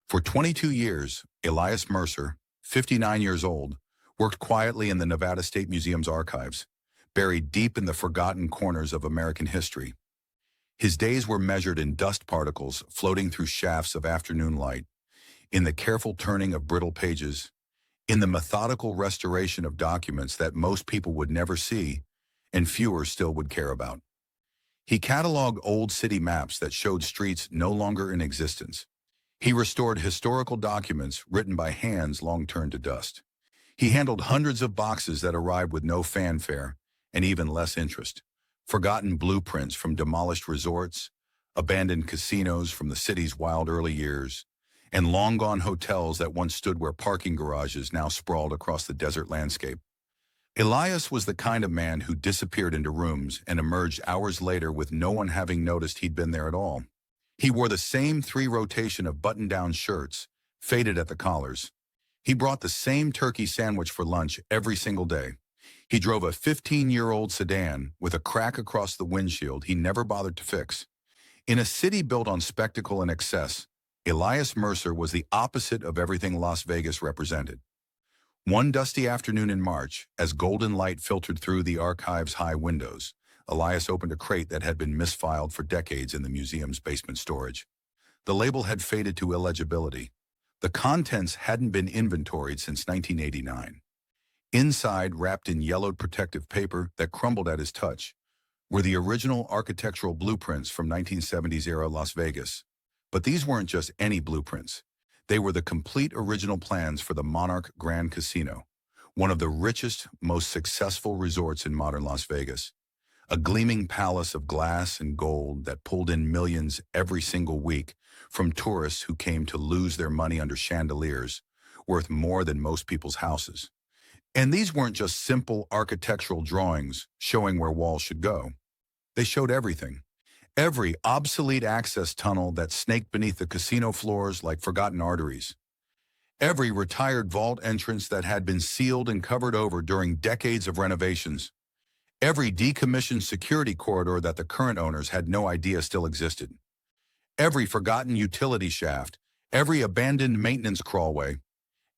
For 22 years, Elias Mercer, 59 years old, worked quietly in the Nevada State Museum's archives, buried deep in the forgotten corners of American history. His days were measured in dust particles floating through shafts of afternoon light, in the careful turning of brittle pages, in the methodical restoration of documents that most people would never see and fewer still would care about. He cataloged old city maps that showed streets no longer in existence. He restored historical documents written by hands long turned to dust. He handled hundreds of boxes that arrived with no fanfare and even less interest. Forgotten blueprints from demolished resorts, abandoned casinos from the city's wild early years, and long-gone hotels that once stood where parking garages now sprawled across the desert landscape. Elias was the kind of man who disappeared into rooms and emerged hours later with no one having noticed he'd been there at all. He wore the same 3 rotation of button-down shirts, faded at the collars. He brought the same turkey sandwich for lunch every single day. He drove a 15-year-old sedan with a crack across the windshield he never bothered to fix. In a city built on spectacle and excess, Elias Mercer was the opposite of everything Las Vegas represented. One dusty afternoon in March, as golden light filtered through the archive's high windows, Elias opened a crate that had been misfiled for decades in the museum's basement storage. The label had faded to illegibility. The contents hadn't been inventoried since 1989. Inside, wrapped in yellowed protective paper that crumbled at his touch, were the original architectural blueprints from 1970s-era Las Vegas. But these weren't just any blueprints. They were the complete original plans for the Monarch Grand Casino, one of the richest, most successful resorts in modern Las Vegas. A gleaming palace of glass and gold that pulled in millions every single week from tourists who came to lose their money under chandeliers, worth more than most people's houses. And these weren't just simple architectural drawings showing where walls should go. They showed everything. Every obsolete access tunnel that snaked beneath the casino floors like forgotten arteries. Every retired vault entrance that had been sealed and covered over during decades of renovations. Every decommissioned security corridor that the current owners had no idea still existed. Every forgotten utility shaft, every abandoned maintenance crawlway,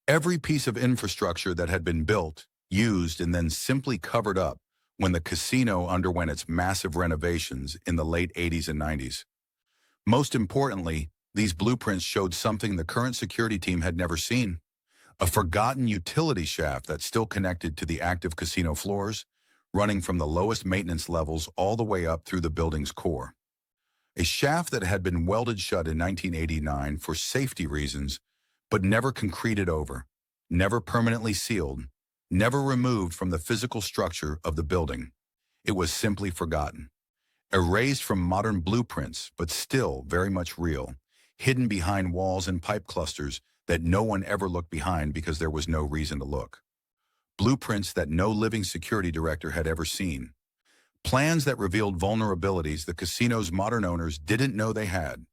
every piece of infrastructure that had been built, used, and then simply covered up when the casino underwent its massive renovations in the late 80s and 90s. Most importantly, these blueprints showed something the current security team had never seen: a forgotten utility shaft that still connected to the active casino floors, running from the lowest maintenance levels all the way up through the building's core. A shaft that had been welded shut in 1989 for safety reasons, but never concreted over, never permanently sealed, never removed from the physical structure of the building. It was simply forgotten. Erased from modern blueprints, but still very much real, hidden behind walls and pipe clusters that no one ever looked behind because there was no reason to look. Blueprints that no living security director had ever seen. Plans that revealed vulnerabilities the casino's modern owners didn't know they had.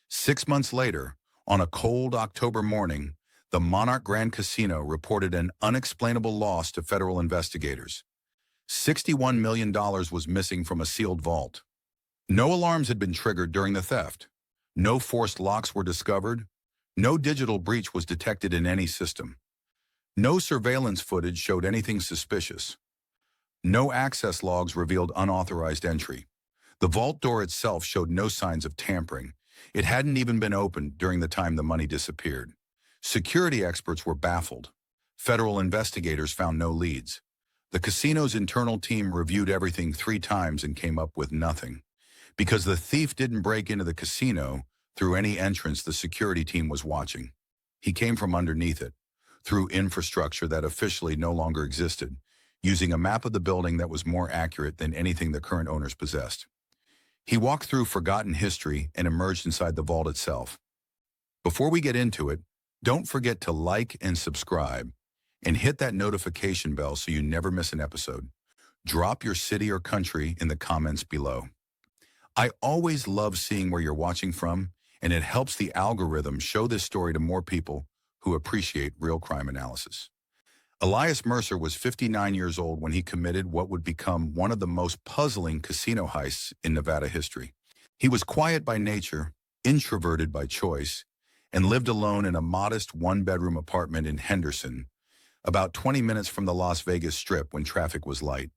6 months later, on a cold October morning, the Monarch Grand Casino reported an unexplainable loss to federal investigators. $61 million was missing from a sealed vault. No alarms had been triggered during the theft. No forced locks were discovered. No digital breach was detected in any system. No surveillance footage showed anything suspicious. No access logs revealed unauthorized entry. The vault door itself showed no signs of tampering. It hadn't even been opened during the time the money disappeared. Security experts were baffled. Federal investigators found no leads. The casino's internal team reviewed everything 3 times and came up with nothing. Because the thief didn't break into the casino through any entrance the security team was watching. He came from underneath it, through infrastructure that officially no longer existed, using a map of the building that was more accurate than anything the current owners possessed. He walked through forgotten history and emerged inside the vault itself. Before we get into it, don't forget to like and subscribe, and hit that notification bell so you never miss an episode. Drop your city or country in the comments below. I always love seeing where you're watching from, and it helps the algorithm show this story to more people who appreciate real crime analysis. Elias Mercer was 59 years old when he committed what would become one of the most puzzling casino heists in Nevada history. He was quiet by nature, introverted by choice, and lived alone in a modest one-bedroom apartment in Henderson, about 20 minutes from the Las Vegas Strip when traffic was light.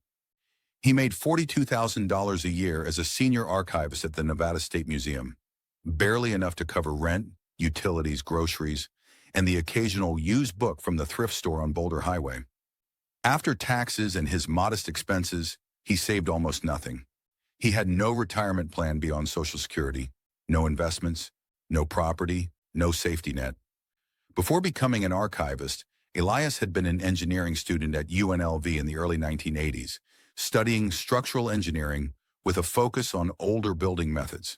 He made $42,000 a year as a senior archivist at the Nevada State Museum, barely enough to cover rent, utilities, groceries, and the occasional used book from the thrift store on Boulder Highway. After taxes and his modest expenses, he saved almost nothing. He had no retirement plan beyond Social Security, no investments, no property, no safety net. Before becoming an archivist, Elias had been an engineering student at UNLV in the early 1980s, studying structural engineering with a focus on older building methods.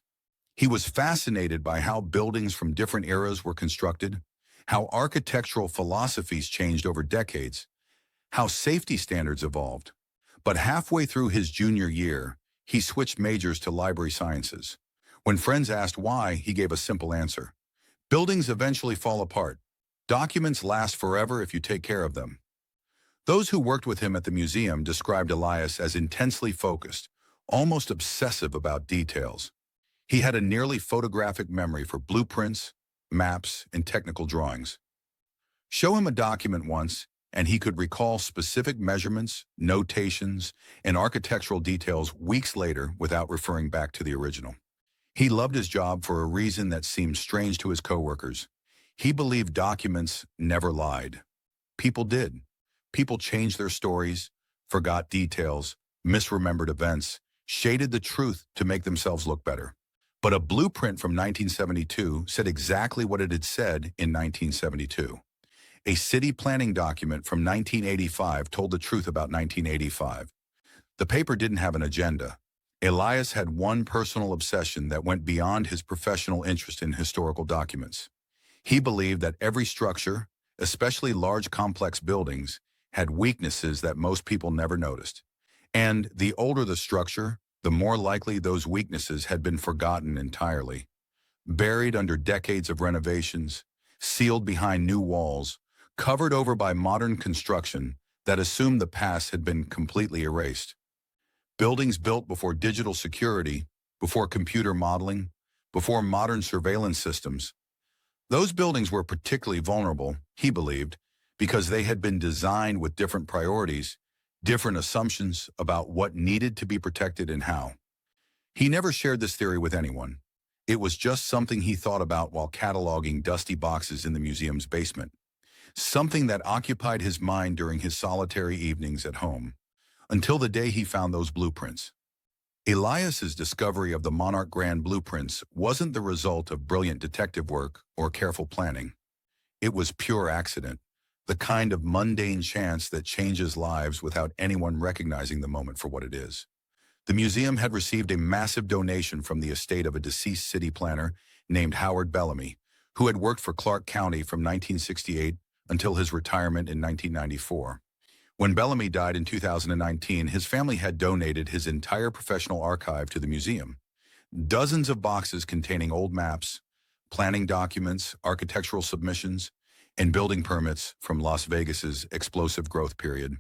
He was fascinated by how buildings from different eras were constructed, how architectural philosophies changed over decades, how safety standards evolved. But halfway through his junior year, he switched majors to library sciences. When friends asked why, he gave a simple answer. Buildings eventually fall apart. Documents last forever if you take care of them. Those who worked with him at the museum described Elias as intensely focused, almost obsessive about details. He had a nearly photographic memory for blueprints, maps, and technical drawings. Show him a document once, and he could recall specific measurements, notations, and architectural details weeks later without referring back to the original. He loved his job for a reason that seemed strange to his coworkers. He believed documents never lied. People did. People changed their stories, forgot details, misremembered events, shaded the truth to make themselves look better. But a blueprint from 1972 said exactly what it had said in 1972. A city planning document from 1985 told the truth about 1985. The paper didn't have an agenda. Elias had one personal obsession that went beyond his professional interest in historical documents. He believed that every structure, especially large complex buildings, had weaknesses that most people never noticed. And the older the structure, the more likely those weaknesses had been forgotten entirely. Buried under decades of renovations, sealed behind new walls, covered over by modern construction that assumed the past had been completely erased. Buildings built before digital security, before computer modeling, before modern surveillance systems. Those buildings were particularly vulnerable, he believed, because they had been designed with different priorities, different assumptions about what needed to be protected and how. He never shared this theory with anyone. It was just something he thought about while cataloging dusty boxes in the museum's basement. Something that occupied his mind during his solitary evenings at home, until the day he found those blueprints. Elias's discovery of the Monarch Grand blueprints wasn't the result of brilliant detective work or careful planning. It was pure accident, the kind of mundane chance that changes lives without anyone recognizing the moment for what it is. The museum had received a massive donation from the estate of a deceased city planner named Howard Bellamy, who had worked for Clark County from 1968 until his retirement in 1994. When Bellamy died in 2019, his family had donated his entire professional archive to the museum. Dozens of boxes containing old maps, planning documents, architectural submissions, and building permits from Las Vegas's explosive growth period.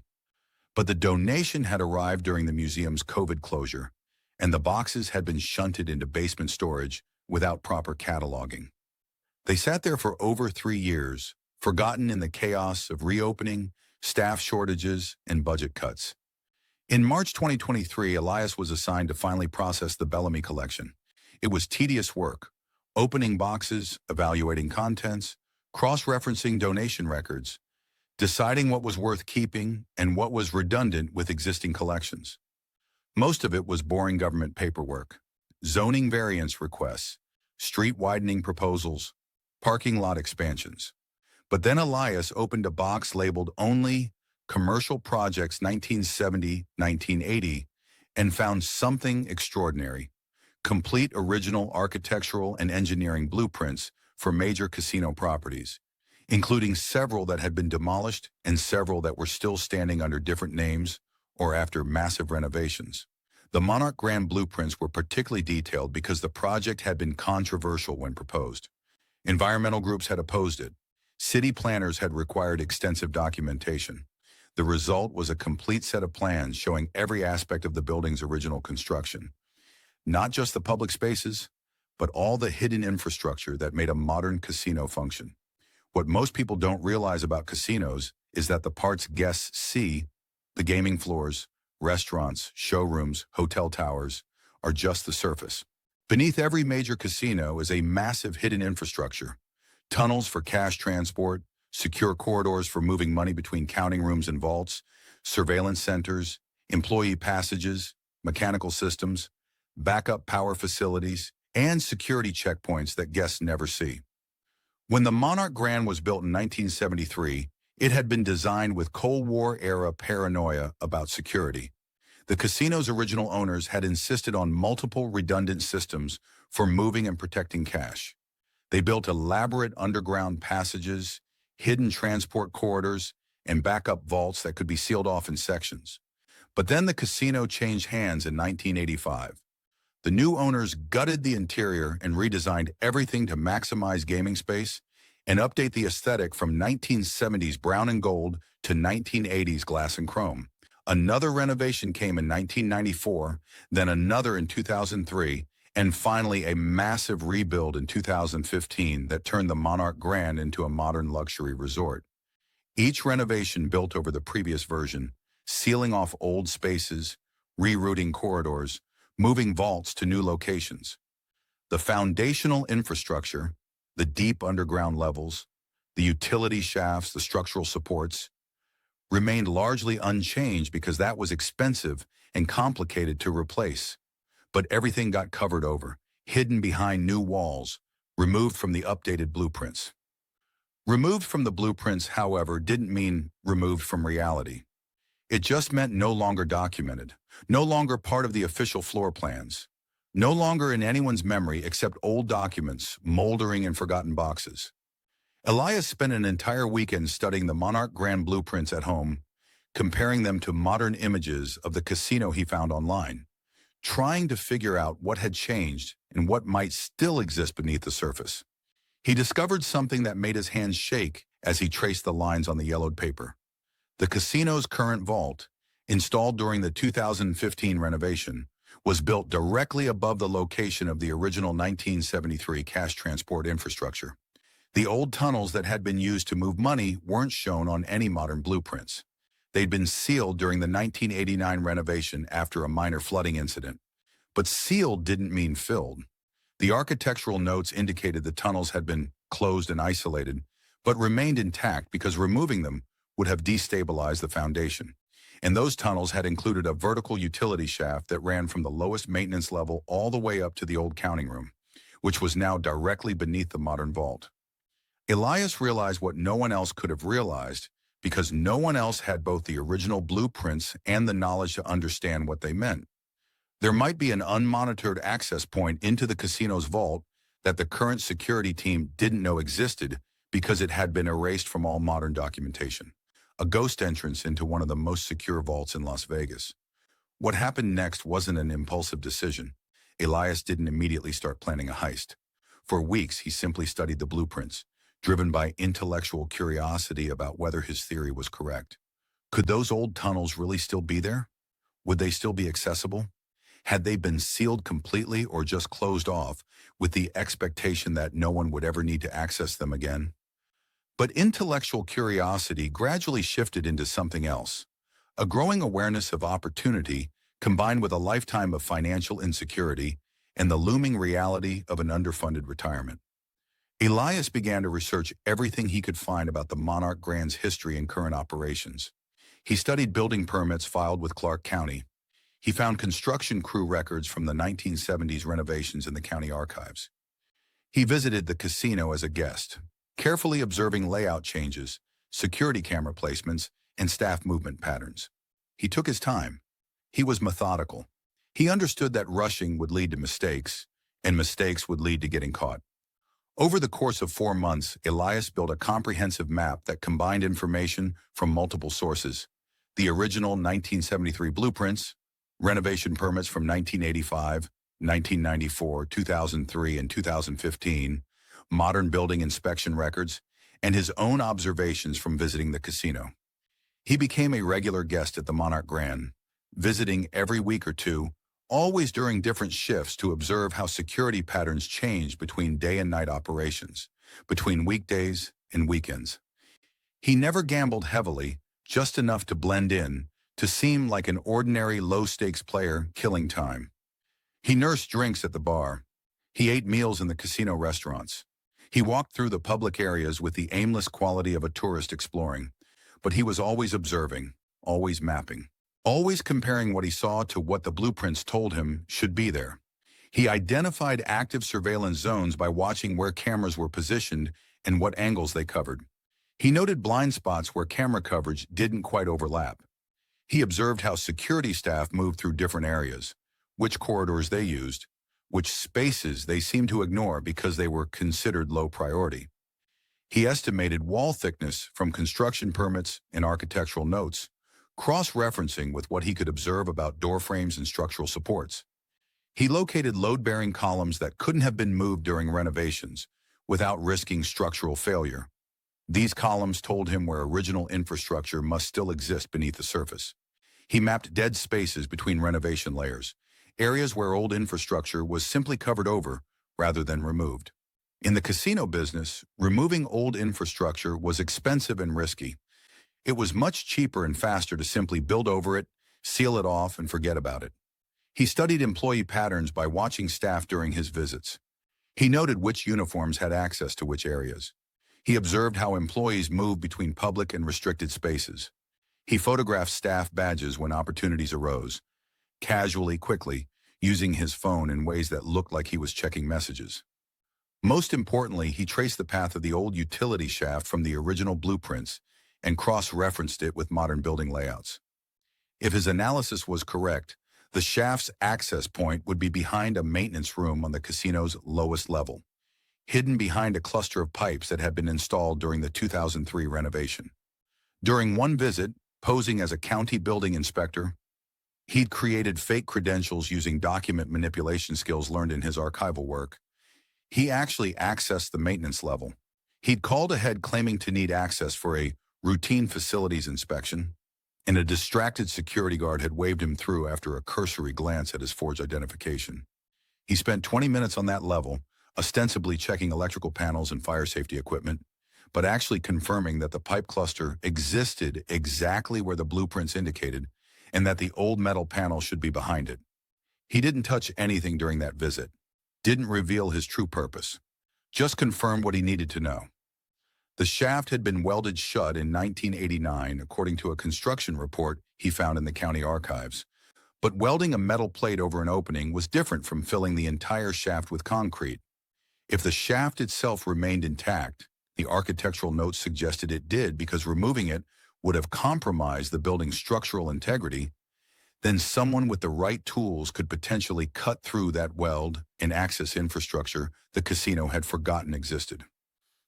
But the donation had arrived during the museum's COVID closure, and the boxes had been shunted into basement storage without proper cataloging. They sat there for over 3 years, forgotten in the chaos of reopening, staff shortages, and budget cuts. In March 2023, Elias was assigned to finally process the Bellamy collection. It was tedious work, opening boxes, evaluating contents, cross-referencing donation records, deciding what was worth keeping and what was redundant with existing collections. Most of it was boring government paperwork, zoning variance requests, street widening proposals, parking lot expansions. But then Elias opened a box labeled only Commercial Projects 1970-1980 and found something extraordinary: complete original architectural and engineering blueprints for major casino properties, including several that had been demolished and several that were still standing under different names or after massive renovations. The Monarch Grand blueprints were particularly detailed because the project had been controversial when proposed. Environmental groups had opposed it. City planners had required extensive documentation. The result was a complete set of plans showing every aspect of the building's original construction. Not just the public spaces, but all the hidden infrastructure that made a modern casino function. What most people don't realize about casinos is that the parts guests see, the gaming floors, restaurants, showrooms, hotel towers, are just the surface. Beneath every major casino is a massive hidden infrastructure. Tunnels for cash transport, secure corridors for moving money between counting rooms and vaults, surveillance centers, employee passages, mechanical systems, backup power facilities, and security checkpoints that guests never see. When the Monarch Grand was built in 1973, it had been designed with Cold War-era paranoia about security. The casino's original owners had insisted on multiple redundant systems for moving and protecting cash. They built elaborate underground passages, hidden transport corridors, and backup vaults that could be sealed off in sections. But then the casino changed hands in 1985. The new owners gutted the interior and redesigned everything to maximize gaming space and update the aesthetic from 1970s brown and gold to 1980s glass and chrome. Another renovation came in 1994, then another in 2003, and finally a massive rebuild in 2015 that turned the Monarch Grand into a modern luxury resort. Each renovation built over the previous version, sealing off old spaces, rerouting corridors, moving vaults to new locations. The foundational infrastructure, the deep underground levels, the utility shafts, the structural supports, remained largely unchanged because that was expensive and complicated to replace. But everything got covered over, hidden behind new walls, removed from the updated blueprints. Removed from the blueprints, however, didn't mean removed from reality. It just meant no longer documented, no longer part of the official floor plans, no longer in anyone's memory except old documents moldering in forgotten boxes. Elias spent an entire weekend studying the Monarch Grand blueprints at home, comparing them to modern images of the casino he found online, trying to figure out what had changed and what might still exist beneath the surface. He discovered something that made his hands shake as he traced the lines on the yellowed paper. The casino's current vault, installed during the 2015 renovation, was built directly above the location of the original 1973 cash transport infrastructure. The old tunnels that had been used to move money weren't shown on any modern blueprints. They'd been sealed during the 1989 renovation after a minor flooding incident. But sealed didn't mean filled. The architectural notes indicated the tunnels had been closed and isolated, but remained intact because removing them would have destabilized the foundation. And those tunnels had included a vertical utility shaft that ran from the lowest maintenance level all the way up to the old counting room, which was now directly beneath the modern vault. Elias realized what no one else could have realized because no one else had both the original blueprints and the knowledge to understand what they meant. There might be an unmonitored access point into the casino's vault that the current security team didn't know existed because it had been erased from all modern documentation. A ghost entrance into one of the most secure vaults in Las Vegas. What happened next wasn't an impulsive decision. Elias didn't immediately start planning a heist. For weeks, he simply studied the blueprints, driven by intellectual curiosity about whether his theory was correct. Could those old tunnels really still be there? Would they still be accessible? Had they been sealed completely or just closed off with the expectation that no one would ever need to access them again? But intellectual curiosity gradually shifted into something else, a growing awareness of opportunity combined with a lifetime of financial insecurity and the looming reality of an underfunded retirement. Elias began to research everything he could find about the Monarch Grand's history and current operations. He studied building permits filed with Clark County. He found construction crew records from the 1970s renovations in the county archives. He visited the casino as a guest, carefully observing layout changes, security camera placements, and staff movement patterns. He took his time. He was methodical. He understood that rushing would lead to mistakes, and mistakes would lead to getting caught. Over the course of 4 months, Elias built a comprehensive map that combined information from multiple sources: the original 1973 blueprints, renovation permits from 1985, 1994, 2003, and 2015, modern building inspection records, and his own observations from visiting the casino. He became a regular guest at the Monarch Grand, visiting every week or two, always during different shifts to observe how security patterns change between day and night operations, between weekdays and weekends. He never gambled heavily, just enough to blend in, to seem like an ordinary low-stakes player killing time. He nursed drinks at the bar. He ate meals in the casino restaurants. He walked through the public areas with the aimless quality of a tourist exploring. But he was always observing, always mapping, always comparing what he saw to what the blueprints told him should be there. He identified active surveillance zones by watching where cameras were positioned and what angles they covered. He noted blind spots where camera coverage didn't quite overlap. He observed how security staff moved through different areas, which corridors they used, which spaces they seemed to ignore because they were considered low priority. He estimated wall thickness from construction permits and architectural notes, cross-referencing with what he could observe about door frames and structural supports. He located load-bearing columns that couldn't have been moved during renovations without risking structural failure. These columns told him where original infrastructure must still exist beneath the surface. He mapped dead spaces between renovation layers, areas where old infrastructure was simply covered over rather than removed. In the casino business, removing old infrastructure was expensive and risky. It was much cheaper and faster to simply build over it, seal it off, and forget about it. He studied employee patterns by watching staff during his visits. He noted which uniforms had access to which areas. He observed how employees moved between public and restricted spaces. He photographed staff badges when opportunities arose, casually, quickly, using his phone in ways that looked like he was checking messages. Most importantly, he traced the path of the old utility shaft from the original blueprints and cross-referenced it with modern building layouts. If his analysis was correct, the shaft's access point would be behind a maintenance room on the casino's lowest level, hidden behind a cluster of pipes that had been installed during the 2003 renovation. During one visit, posing as a county building inspector, he'd created fake credentials using document manipulation skills learned in his archival work. He actually accessed the maintenance level. He'd called ahead claiming to need access for a routine facilities inspection, and a distracted security guard had waved him through after a cursory glance at his forged identification. He spent 20 minutes on that level, ostensibly checking electrical panels and fire safety equipment, but actually confirming that the pipe cluster existed exactly where the blueprints indicated and that the old metal panel should be behind it. He didn't touch anything during that visit, didn't reveal his true purpose, just confirmed what he needed to know. The shaft had been welded shut in 1989, according to a construction report he found in the county archives. But welding a metal plate over an opening was different from filling the entire shaft with concrete. If the shaft itself remained intact, the architectural notes suggested it did because removing it would have compromised the building's structural integrity, then someone with the right tools could potentially cut through that weld and access infrastructure the casino had forgotten existed.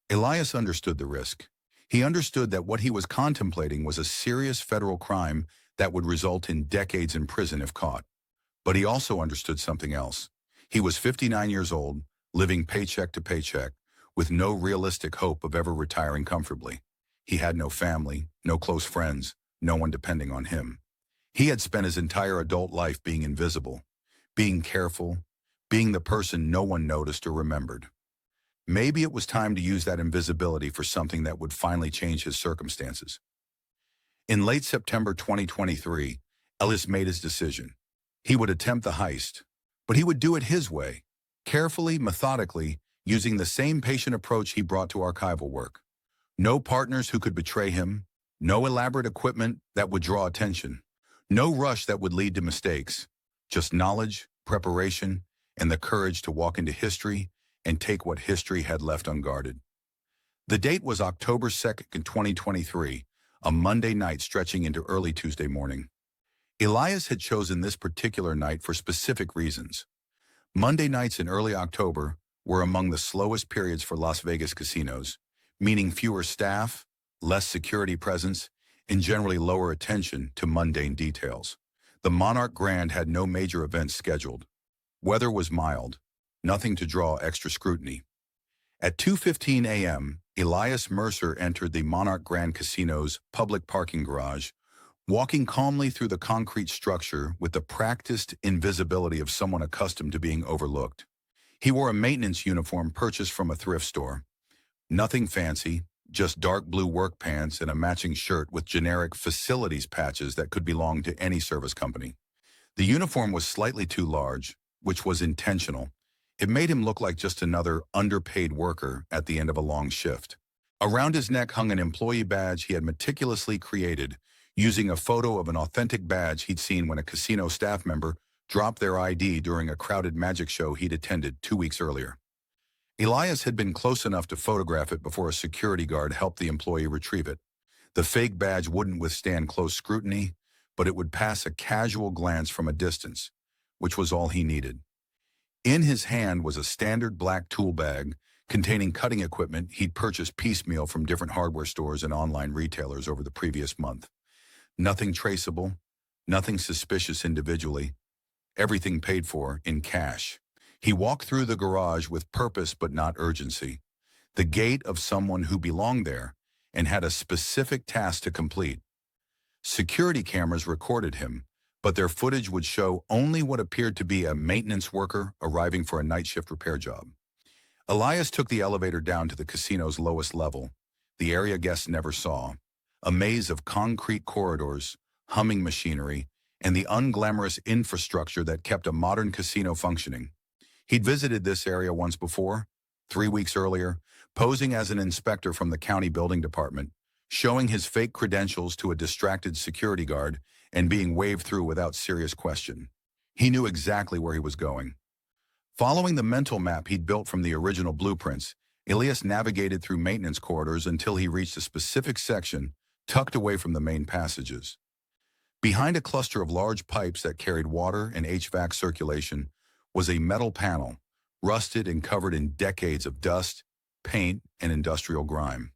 Elias understood the risk. He understood that what he was contemplating was a serious federal crime that would result in decades in prison if caught. But he also understood something else. He was 59 years old, living paycheck to paycheck, with no realistic hope of ever retiring comfortably. He had no family, no close friends, no one depending on him. He had spent his entire adult life being invisible, being careful, being the person no one noticed or remembered. Maybe it was time to use that invisibility for something that would finally change his circumstances. In late September 2023, Elias made his decision. He would attempt the heist, but he would do it his way, carefully, methodically, using the same patient approach he brought to archival work. No partners who could betray him, no elaborate equipment that would draw attention, no rush that would lead to mistakes, just knowledge, preparation, and the courage to walk into history and take what history had left unguarded. The date was October 2nd, 2023, a Monday night stretching into early Tuesday morning. Elias had chosen this particular night for specific reasons. Monday nights in early October were among the slowest periods for Las Vegas casinos, meaning fewer staff, less security presence, and generally lower attention to mundane details. The Monarch Grand had no major events scheduled. Weather was mild, nothing to draw extra scrutiny. At 2:15 a.m., Elias Mercer entered the Monarch Grand Casino's public parking garage, Walking calmly through the concrete structure with the practiced invisibility of someone accustomed to being overlooked. He wore a maintenance uniform purchased from a thrift store. Nothing fancy, just dark blue work pants and a matching shirt with generic facilities patches that could belong to any service company. The uniform was slightly too large, which was intentional. It made him look like just another underpaid worker at the end of a long shift. Around his neck hung an employee badge he had meticulously created, using a photo of an authentic badge he'd seen when a casino staff member dropped their ID during a crowded magic show he'd attended 2 weeks earlier. Elias had been close enough to photograph it before a security guard helped the employee retrieve it. The fake badge wouldn't withstand close scrutiny, but it would pass a casual glance from a distance, which was all he needed. In his hand was a standard black tool bag containing cutting equipment he'd purchased piecemeal from different hardware stores and online retailers over the previous month. Nothing traceable, nothing suspicious individually, everything paid for in cash. He walked through the garage with purpose but not urgency, the gait of someone who belonged there and had a specific task to complete. Security cameras recorded him, but their footage would show only what appeared to be a maintenance worker arriving for a night shift repair job. Elias took the elevator down to the casino's lowest level, the area guests never saw, a maze of concrete corridors, humming machinery, and the unglamorous infrastructure that kept a modern casino functioning. He'd visited this area once before, 3 weeks earlier, posing as an inspector from the county building department, showing his fake credentials to a distracted security guard and being waved through without serious question. He knew exactly where he was going. Following the mental map he'd built from the original blueprints, Elias navigated through maintenance corridors until he reached a specific section tucked away from the main passages. Behind a cluster of large pipes that carried water and HVAC circulation was a metal panel, rusted and covered in decades of dust, paint, and industrial grime.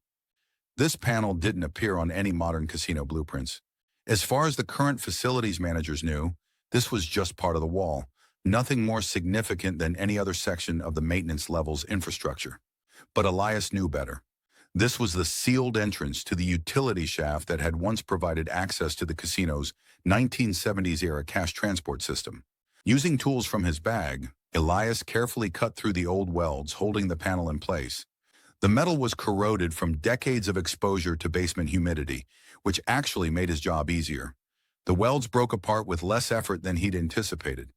This panel didn't appear on any modern casino blueprints. As far as the current facilities managers knew, this was just part of the wall, nothing more significant than any other section of the maintenance level's infrastructure. But Elias knew better. This was the sealed entrance to the utility shaft that had once provided access to the casino's 1970s-era cash transport system. Using tools from his bag, Elias carefully cut through the old welds holding the panel in place. The metal was corroded from decades of exposure to basement humidity, which actually made his job easier. The welds broke apart with less effort than he'd anticipated.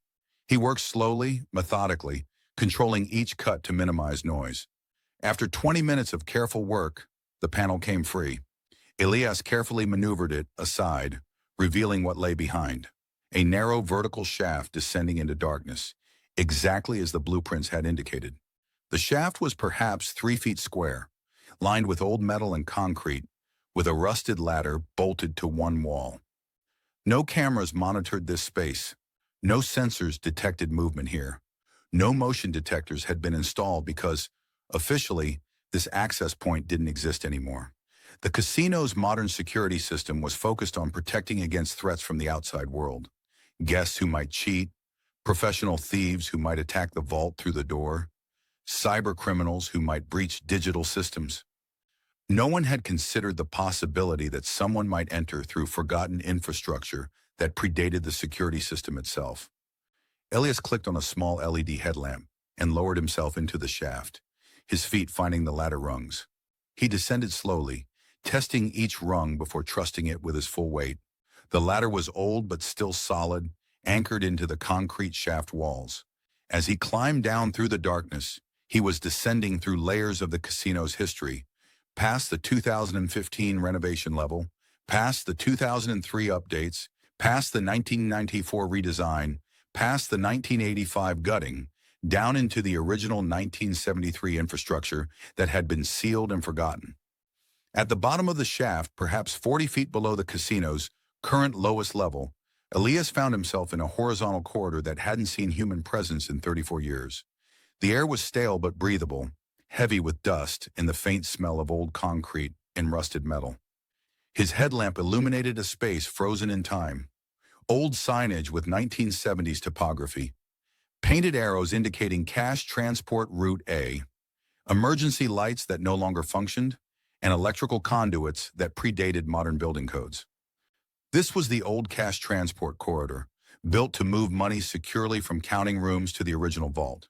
He worked slowly, methodically, controlling each cut to minimize noise. After 20 minutes of careful work, the panel came free. Elias carefully maneuvered it aside, revealing what lay behind. A narrow vertical shaft descending into darkness, exactly as the blueprints had indicated. The shaft was perhaps 3 feet square, lined with old metal and concrete, with a rusted ladder bolted to one wall. No cameras monitored this space. No sensors detected movement here. No motion detectors had been installed because, officially, this access point didn't exist anymore. The casino's modern security system was focused on protecting against threats from the outside world. Guests who might cheat, professional thieves who might attack the vault through the door, cyber criminals who might breach digital systems. No one had considered the possibility that someone might enter through forgotten infrastructure that predated the security system itself. Elias clicked on a small LED headlamp and lowered himself into the shaft, his feet finding the ladder rungs. He descended slowly, testing each rung before trusting it with his full weight. The ladder was old but still solid, anchored into the concrete shaft walls. As he climbed down through the darkness, he was descending through layers of the casino's history, past the 2015 renovation level, past the 2003 updates, past the 1994 redesign, past the 1985 gutting, down into the original 1973 infrastructure that had been sealed and forgotten. At the bottom of the shaft, perhaps 40 feet below the casino's current lowest level, Elias found himself in a horizontal corridor that hadn't seen human presence in 34 years. The air was stale but breathable, heavy with dust and the faint smell of old concrete and rusted metal. His headlamp illuminated a space frozen in time. Old signage with 1970s topography, painted arrows indicating cash transport route A, emergency lights that no longer functioned, and electrical conduits that predated modern building codes. This was the old cash transport corridor, built to move money securely from counting rooms to the original vault.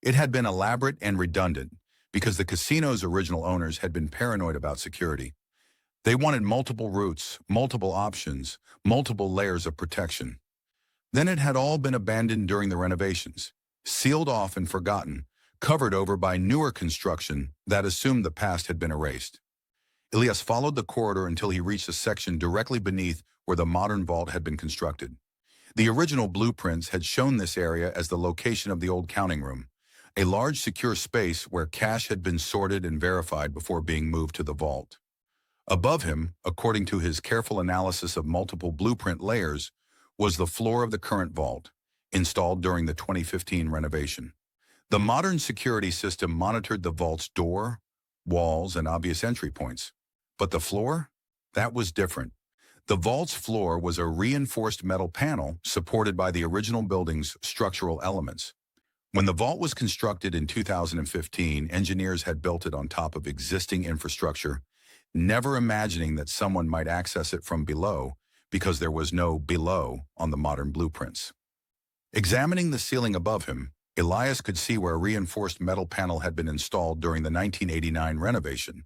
It had been elaborate and redundant because the casino's original owners had been paranoid about security. They wanted multiple routes, multiple options, multiple layers of protection. Then it had all been abandoned during the renovations, sealed off and forgotten, covered over by newer construction that assumed the past had been erased. Elias followed the corridor until he reached a section directly beneath where the modern vault had been constructed. The original blueprints had shown this area as the location of the old counting room, a large secure space where cash had been sorted and verified before being moved to the vault. Above him, according to his careful analysis of multiple blueprint layers, was the floor of the current vault, installed during the 2015 renovation. The modern security system monitored the vault's door, walls, and obvious entry points. But the floor? That was different. The vault's floor was a reinforced metal panel supported by the original building's structural elements. When the vault was constructed in 2015, engineers had built it on top of existing infrastructure, never imagining that someone might access it from below because there was no below on the modern blueprints. Examining the ceiling above him, Elias could see where a reinforced metal panel had been installed during the 1989 renovation.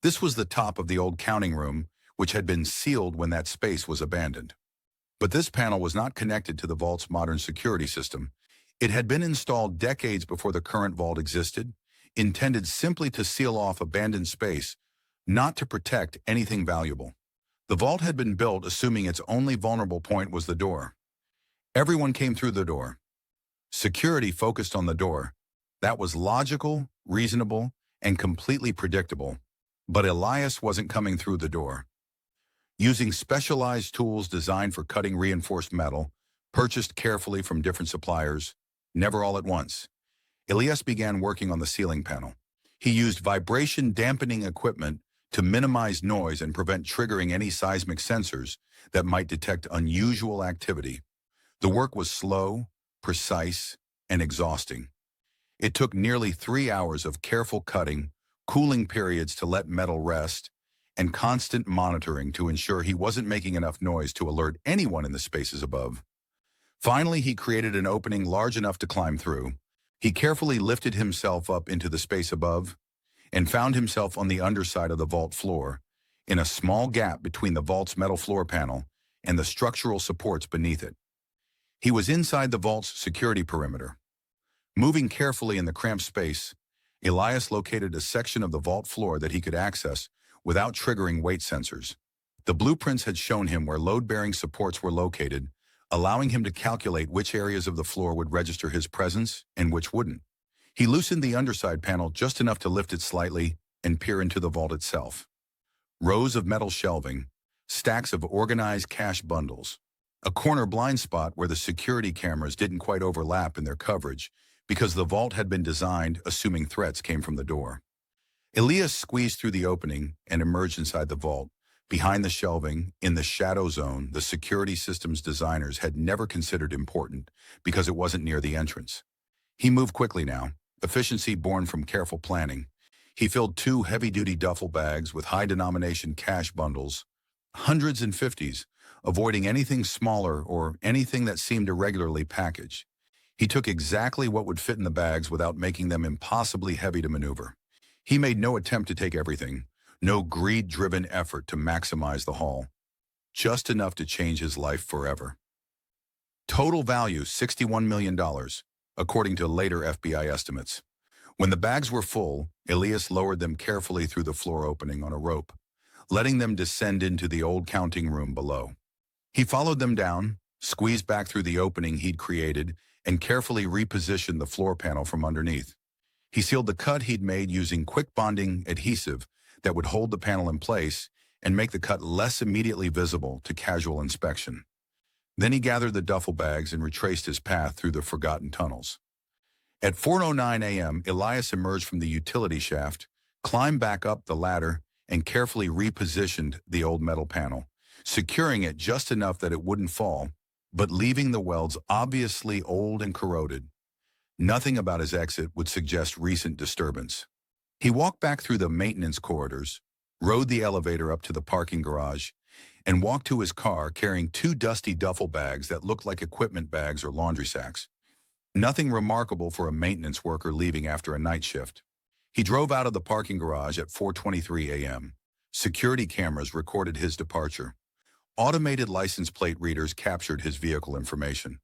This was the top of the old counting room, which had been sealed when that space was abandoned. But this panel was not connected to the vault's modern security system. It had been installed decades before the current vault existed, intended simply to seal off abandoned space, not to protect anything valuable. The vault had been built assuming its only vulnerable point was the door. Everyone came through the door. Security focused on the door. That was logical, reasonable, and completely predictable. But Elias wasn't coming through the door. Using specialized tools designed for cutting reinforced metal, purchased carefully from different suppliers, never all at once, Elias began working on the ceiling panel. He used vibration dampening equipment to minimize noise and prevent triggering any seismic sensors that might detect unusual activity. The work was slow, precise, and exhausting. It took nearly 3 hours of careful cutting, cooling periods to let metal rest, and constant monitoring to ensure he wasn't making enough noise to alert anyone in the spaces above. Finally, he created an opening large enough to climb through. He carefully lifted himself up into the space above and found himself on the underside of the vault floor, in a small gap between the vault's metal floor panel and the structural supports beneath it. He was inside the vault's security perimeter. Moving carefully in the cramped space, Elias located a section of the vault floor that he could access without triggering weight sensors. The blueprints had shown him where load-bearing supports were located, allowing him to calculate which areas of the floor would register his presence and which wouldn't. He loosened the underside panel just enough to lift it slightly and peer into the vault itself. Rows of metal shelving, stacks of organized cash bundles, a corner blind spot where the security cameras didn't quite overlap in their coverage because the vault had been designed assuming threats came from the door. Elias squeezed through the opening and emerged inside the vault. Behind the shelving, in the shadow zone, the security systems designers had never considered important because it wasn't near the entrance. He moved quickly now, efficiency born from careful planning. He filled 2 heavy-duty duffel bags with high-denomination cash bundles, hundreds and fifties, avoiding anything smaller or anything that seemed irregularly packaged. He took exactly what would fit in the bags without making them impossibly heavy to maneuver. He made no attempt to take everything, no greed-driven effort to maximize the haul, just enough to change his life forever. Total value $61 million, according to later FBI estimates. When the bags were full, Elias lowered them carefully through the floor opening on a rope, letting them descend into the old counting room below. He followed them down, squeezed back through the opening he'd created, and carefully repositioned the floor panel from underneath. He sealed the cut he'd made using quick bonding adhesive that would hold the panel in place and make the cut less immediately visible to casual inspection. Then he gathered the duffel bags and retraced his path through the forgotten tunnels. At 4:09 a.m., Elias emerged from the utility shaft, climbed back up the ladder, and carefully repositioned the old metal panel, securing it just enough that it wouldn't fall, but leaving the welds obviously old and corroded. Nothing about his exit would suggest recent disturbance. He walked back through the maintenance corridors, rode the elevator up to the parking garage, and walked to his car carrying two dusty duffel bags that looked like equipment bags or laundry sacks. Nothing remarkable for a maintenance worker leaving after a night shift. He drove out of the parking garage at 4:23 a.m. Security cameras recorded his departure. Automated license plate readers captured his vehicle information.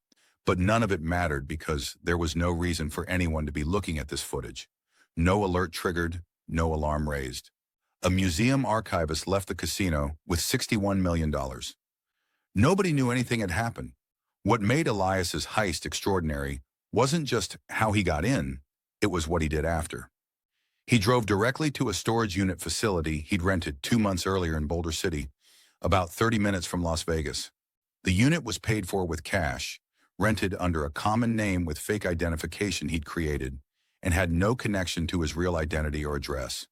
But none of it mattered because there was no reason for anyone to be looking at this footage. No alert triggered, no alarm raised. A museum archivist left the casino with $61 million. Nobody knew anything had happened. What made Elias's heist extraordinary wasn't just how he got in, it was what he did after. He drove directly to a storage unit facility he'd rented 2 months earlier in Boulder City, about 30 minutes from Las Vegas. The unit was paid for with cash, rented under a common name with fake identification he'd created, and had no connection to his real identity or address.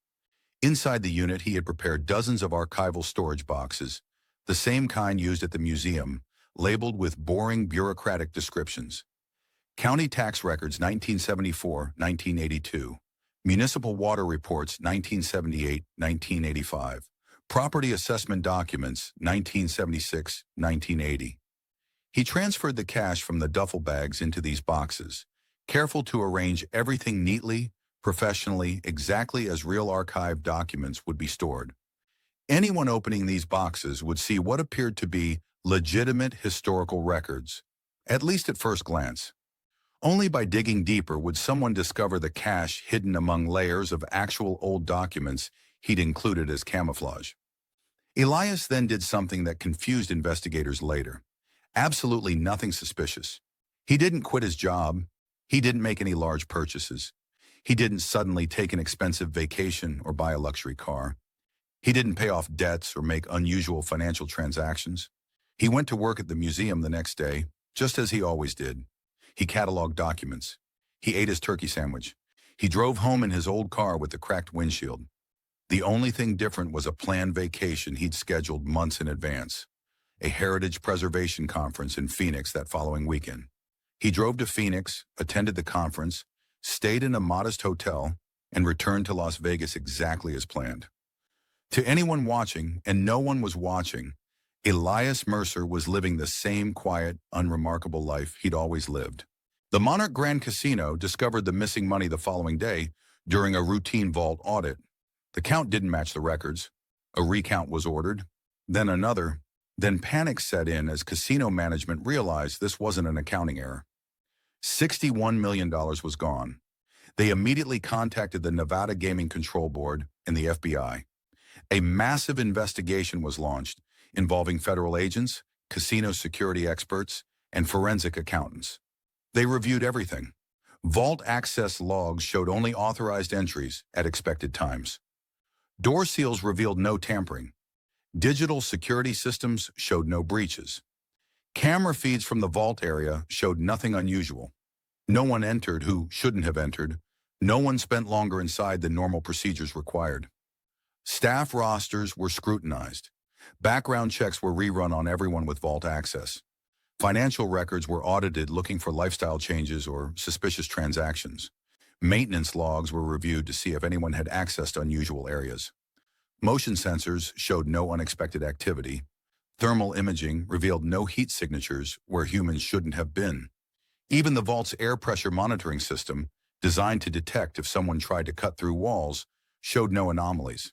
Inside the unit, he had prepared dozens of archival storage boxes, the same kind used at the museum, labeled with boring bureaucratic descriptions. County tax records 1974-1982, municipal water reports 1978-1985, property assessment documents 1976-1980. He transferred the cash from the duffel bags into these boxes, careful to arrange everything neatly, professionally, exactly as real archive documents would be stored. Anyone opening these boxes would see what appeared to be legitimate historical records, at least at first glance. Only by digging deeper would someone discover the cash hidden among layers of actual old documents he'd included as camouflage. Elias then did something that confused investigators later. Absolutely nothing suspicious. He didn't quit his job. He didn't make any large purchases. He didn't suddenly take an expensive vacation or buy a luxury car. He didn't pay off debts or make unusual financial transactions. He went to work at the museum the next day, just as he always did. He cataloged documents. He ate his turkey sandwich. He drove home in his old car with the cracked windshield. The only thing different was a planned vacation he'd scheduled months in advance, a heritage preservation conference in Phoenix that following weekend. He drove to Phoenix, attended the conference, stayed in a modest hotel, and returned to Las Vegas exactly as planned. To anyone watching, and no one was watching, Elias Mercer was living the same quiet, unremarkable life he'd always lived. The Monarch Grand Casino discovered the missing money the following day during a routine vault audit. The count didn't match the records. A recount was ordered, then another. Then panic set in as casino management realized this wasn't an accounting error. $61 million was gone. They immediately contacted the Nevada Gaming Control Board and the FBI. A massive investigation was launched, involving federal agents, casino security experts, and forensic accountants. They reviewed everything. Vault access logs showed only authorized entries at expected times. Door seals revealed no tampering. Digital security systems showed no breaches. Camera feeds from the vault area showed nothing unusual. No one entered who shouldn't have entered. No one spent longer inside than normal procedures required. Staff rosters were scrutinized. Background checks were rerun on everyone with vault access. Financial records were audited looking for lifestyle changes or suspicious transactions. Maintenance logs were reviewed to see if anyone had accessed unusual areas. Motion sensors showed no unexpected activity. Thermal imaging revealed no heat signatures where humans shouldn't have been. Even the vault's air pressure monitoring system, designed to detect if someone tried to cut through walls, showed no anomalies.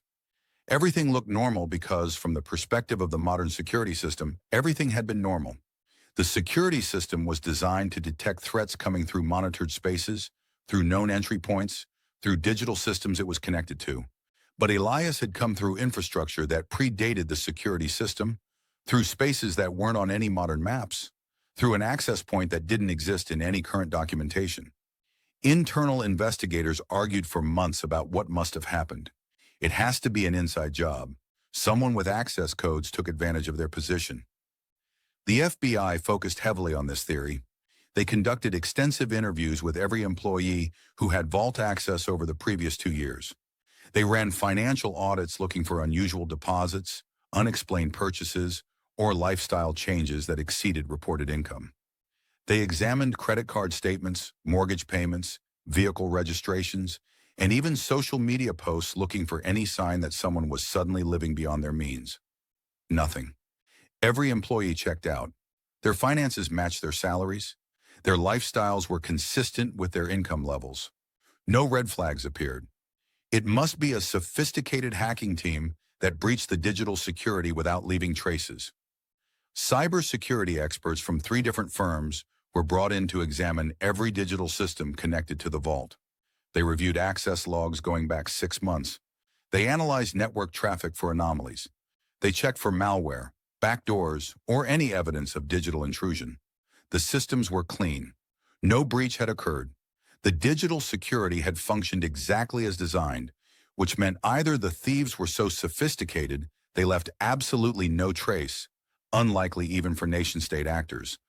Everything looked normal because, from the perspective of the modern security system, everything had been normal. The security system was designed to detect threats coming through monitored spaces, through known entry points, through digital systems it was connected to. But Elias had come through infrastructure that predated the security system, through spaces that weren't on any modern maps, through an access point that didn't exist in any current documentation. Internal investigators argued for months about what must have happened. It has to be an inside job. Someone with access codes took advantage of their position. The FBI focused heavily on this theory. They conducted extensive interviews with every employee who had vault access over the previous 2 years. They ran financial audits looking for unusual deposits, unexplained purchases, or lifestyle changes that exceeded reported income. They examined credit card statements, mortgage payments, vehicle registrations, and even social media posts looking for any sign that someone was suddenly living beyond their means. Nothing. Every employee checked out. Their finances matched their salaries. Their lifestyles were consistent with their income levels. No red flags appeared. It must be a sophisticated hacking team that breached the digital security without leaving traces. Cybersecurity experts from 3 different firms were brought in to examine every digital system connected to the vault. They reviewed access logs going back 6 months. They analyzed network traffic for anomalies. They checked for malware, backdoors, or any evidence of digital intrusion. The systems were clean. No breach had occurred. The digital security had functioned exactly as designed, which meant either the thieves were so sophisticated they left absolutely no trace, unlikely even for nation-state actors,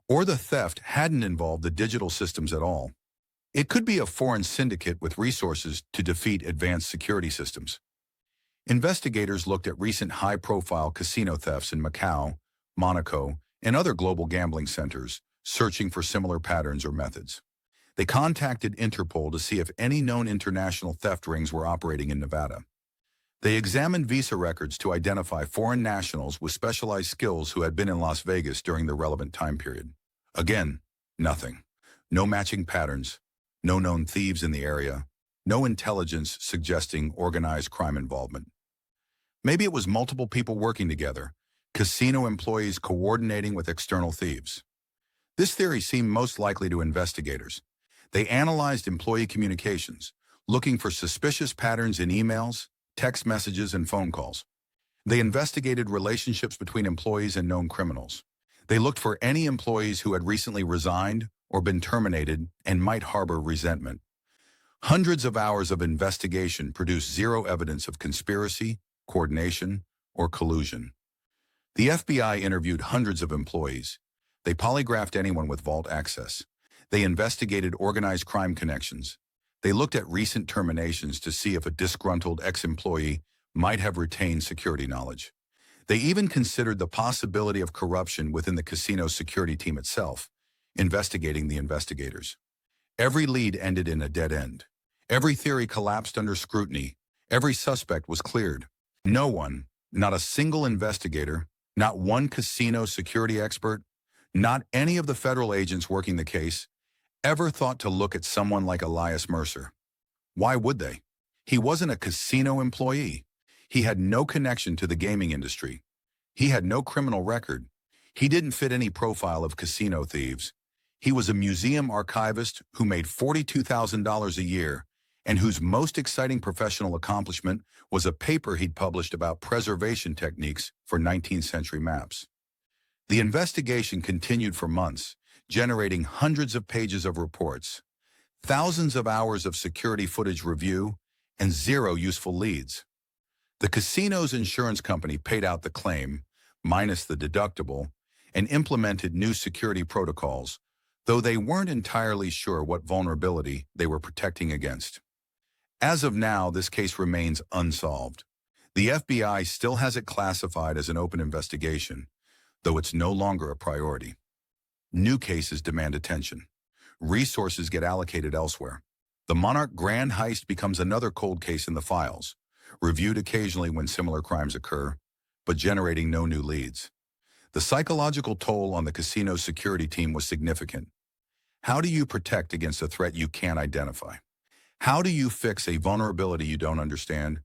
or the theft hadn't involved the digital systems at all. It could be a foreign syndicate with resources to defeat advanced security systems. Investigators looked at recent high-profile casino thefts in Macau, Monaco, and other global gambling centers, searching for similar patterns or methods. They contacted Interpol to see if any known international theft rings were operating in Nevada. They examined visa records to identify foreign nationals with specialized skills who had been in Las Vegas during the relevant time period. Again, nothing. No matching patterns, no known thieves in the area, no intelligence suggesting organized crime involvement. Maybe it was multiple people working together, casino employees coordinating with external thieves. This theory seemed most likely to investigators. They analyzed employee communications, looking for suspicious patterns in emails, text messages, and phone calls. They investigated relationships between employees and known criminals. They looked for any employees who had recently resigned or been terminated and might harbor resentment. Hundreds of hours of investigation produced zero evidence of conspiracy, coordination, or collusion. The FBI interviewed hundreds of employees. They polygraphed anyone with vault access. They investigated organized crime connections. They looked at recent terminations to see if a disgruntled ex-employee might have retained security knowledge. They even considered the possibility of corruption within the casino security team itself, investigating the investigators. Every lead ended in a dead end. Every theory collapsed under scrutiny. Every suspect was cleared. No one, not a single investigator, not one casino security expert, not any of the federal agents working the case, ever thought to look at someone like Elias Mercer. Why would they? He wasn't a casino employee. He had no connection to the gaming industry. He had no criminal record. He didn't fit any profile of casino thieves. He was a museum archivist who made $42,000 a year and whose most exciting professional accomplishment was a paper he'd published about preservation techniques for 19th century maps. The investigation continued for months, generating hundreds of pages of reports, thousands of hours of security footage review, and zero useful leads. The casino's insurance company paid out the claim, minus the deductible, and implemented new security protocols, though they weren't entirely sure what vulnerability they were protecting against. As of now, this case remains unsolved. The FBI still has it classified as an open investigation, though it's no longer a priority. New cases demand attention. Resources get allocated elsewhere. The Monarch Grand Heist becomes another cold case in the files, reviewed occasionally when similar crimes occur, but generating no new leads. The psychological toll on the casino security team was significant. How do you protect against a threat you can't identify? How do you fix a vulnerability you don't understand?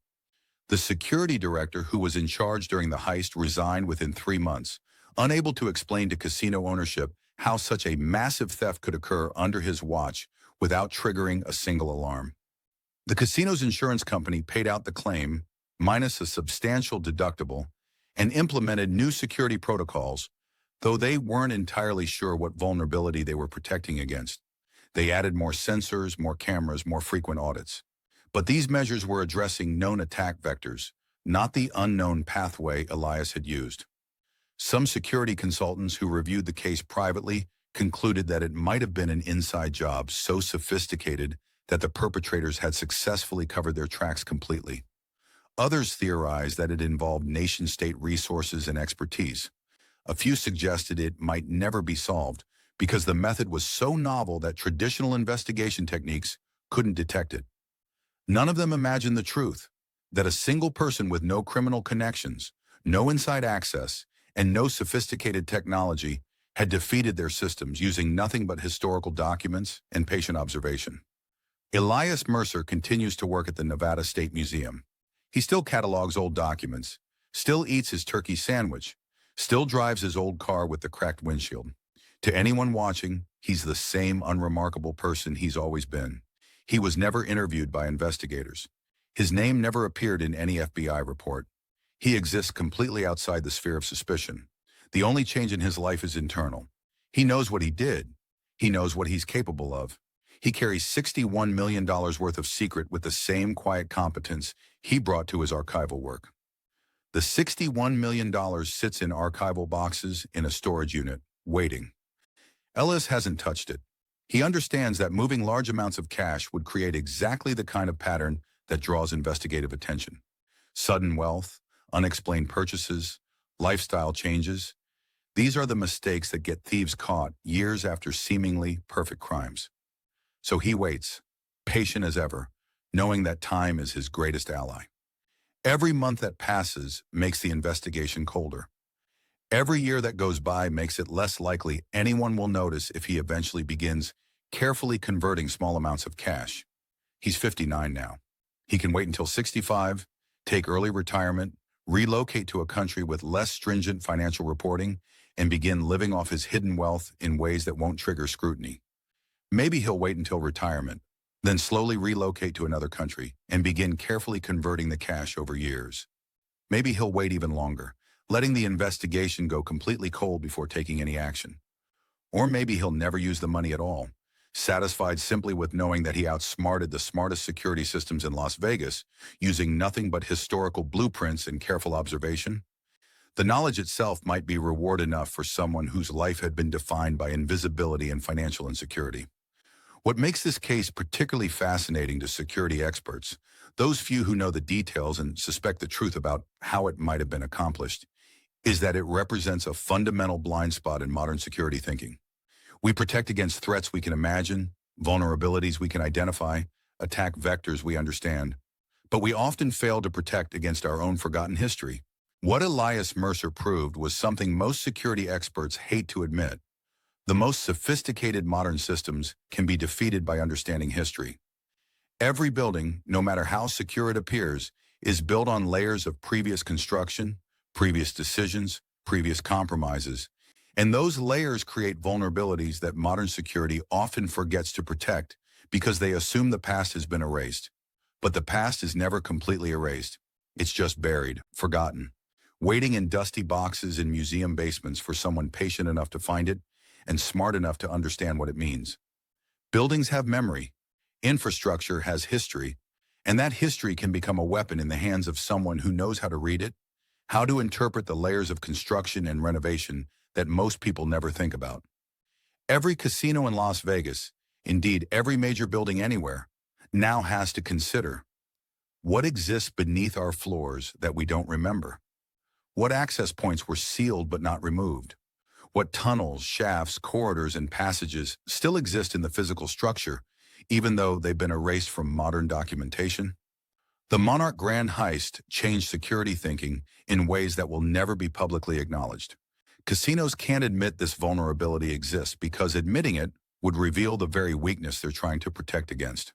The security director who was in charge during the heist resigned within 3 months, unable to explain to casino ownership how such a massive theft could occur under his watch without triggering a single alarm. The casino's insurance company paid out the claim, minus a substantial deductible, and implemented new security protocols, though they weren't entirely sure what vulnerability they were protecting against. They added more sensors, more cameras, more frequent audits. But these measures were addressing known attack vectors, not the unknown pathway Elias had used. Some security consultants who reviewed the case privately concluded that it might have been an inside job so sophisticated that the perpetrators had successfully covered their tracks completely. Others theorized that it involved nation-state resources and expertise. A few suggested it might never be solved because the method was so novel that traditional investigation techniques couldn't detect it. None of them imagined the truth, that a single person with no criminal connections, no inside access, and no sophisticated technology had defeated their systems using nothing but historical documents and patient observation. Elias Mercer continues to work at the Nevada State Museum. He still catalogs old documents, still eats his turkey sandwich, still drives his old car with the cracked windshield. To anyone watching, he's the same unremarkable person he's always been. He was never interviewed by investigators. His name never appeared in any FBI report. He exists completely outside the sphere of suspicion. The only change in his life is internal. He knows what he did. He knows what he's capable of. He carries $61 million worth of secret with the same quiet competence he brought to his archival work. The $61 million sits in archival boxes in a storage unit, waiting. Elias hasn't touched it. He understands that moving large amounts of cash would create exactly the kind of pattern that draws investigative attention. Sudden wealth, unexplained purchases, lifestyle changes. These are the mistakes that get thieves caught years after seemingly perfect crimes. So he waits, patient as ever, knowing that time is his greatest ally. Every month that passes makes the investigation colder. Every year that goes by makes it less likely anyone will notice if he eventually begins carefully converting small amounts of cash. He's 59 now. He can wait until 65, take early retirement, relocate to a country with less stringent financial reporting, and begin living off his hidden wealth in ways that won't trigger scrutiny. Maybe he'll wait until retirement, then slowly relocate to another country and begin carefully converting the cash over years. Maybe he'll wait even longer, letting the investigation go completely cold before taking any action. Or maybe he'll never use the money at all, satisfied simply with knowing that he outsmarted the smartest security systems in Las Vegas using nothing but historical blueprints and careful observation. The knowledge itself might be reward enough for someone whose life had been defined by invisibility and financial insecurity. What makes this case particularly fascinating to security experts, those few who know the details and suspect the truth about how it might have been accomplished, is that it represents a fundamental blind spot in modern security thinking. We protect against threats we can imagine, vulnerabilities we can identify, attack vectors we understand, but we often fail to protect against our own forgotten history. What Elias Mercer proved was something most security experts hate to admit. The most sophisticated modern systems can be defeated by understanding history. Every building, no matter how secure it appears, is built on layers of previous construction, previous decisions, previous compromises, and those layers create vulnerabilities that modern security often forgets to protect because they assume the past has been erased. But the past is never completely erased. It's just buried, forgotten, waiting in dusty boxes in museum basements for someone patient enough to find it and smart enough to understand what it means. Buildings have memory, infrastructure has history, and that history can become a weapon in the hands of someone who knows how to read it, how to interpret the layers of construction and renovation that most people never think about. Every casino in Las Vegas, indeed every major building anywhere, now has to consider what exists beneath our floors that we don't remember. What access points were sealed but not removed? What tunnels, shafts, corridors, and passages still exist in the physical structure, even though they've been erased from modern documentation? The Monarch Grand Heist changed security thinking in ways that will never be publicly acknowledged. Casinos can't admit this vulnerability exists because admitting it would reveal the very weakness they're trying to protect against.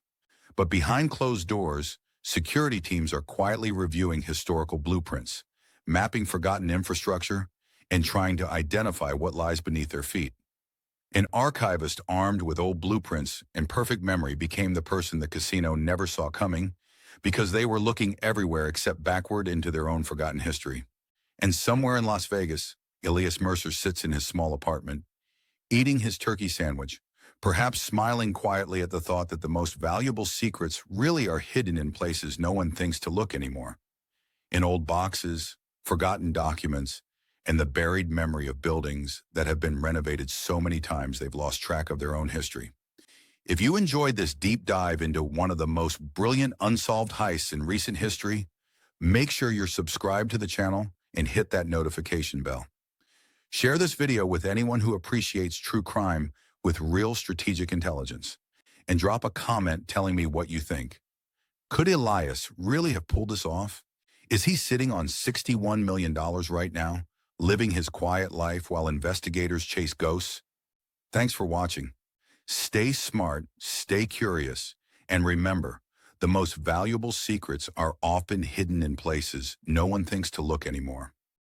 But behind closed doors, security teams are quietly reviewing historical blueprints, mapping forgotten infrastructure, and trying to identify what lies beneath their feet. An archivist armed with old blueprints and perfect memory became the person the casino never saw coming because they were looking everywhere except backward into their own forgotten history. And somewhere in Las Vegas, Elias Mercer sits in his small apartment, eating his turkey sandwich, perhaps smiling quietly at the thought that the most valuable secrets really are hidden in places no one thinks to look anymore. In old boxes, forgotten documents, and the buried memory of buildings that have been renovated so many times they've lost track of their own history. If you enjoyed this deep dive into one of the most brilliant unsolved heists in recent history, make sure you're subscribed to the channel and hit that notification bell. Share this video with anyone who appreciates true crime with real strategic intelligence, and drop a comment telling me what you think. Could Elias really have pulled this off? Is he sitting on $61 million right now, living his quiet life while investigators chase ghosts? Thanks for watching. Stay smart, stay curious, and remember, the most valuable secrets are often hidden in places no one thinks to look anymore.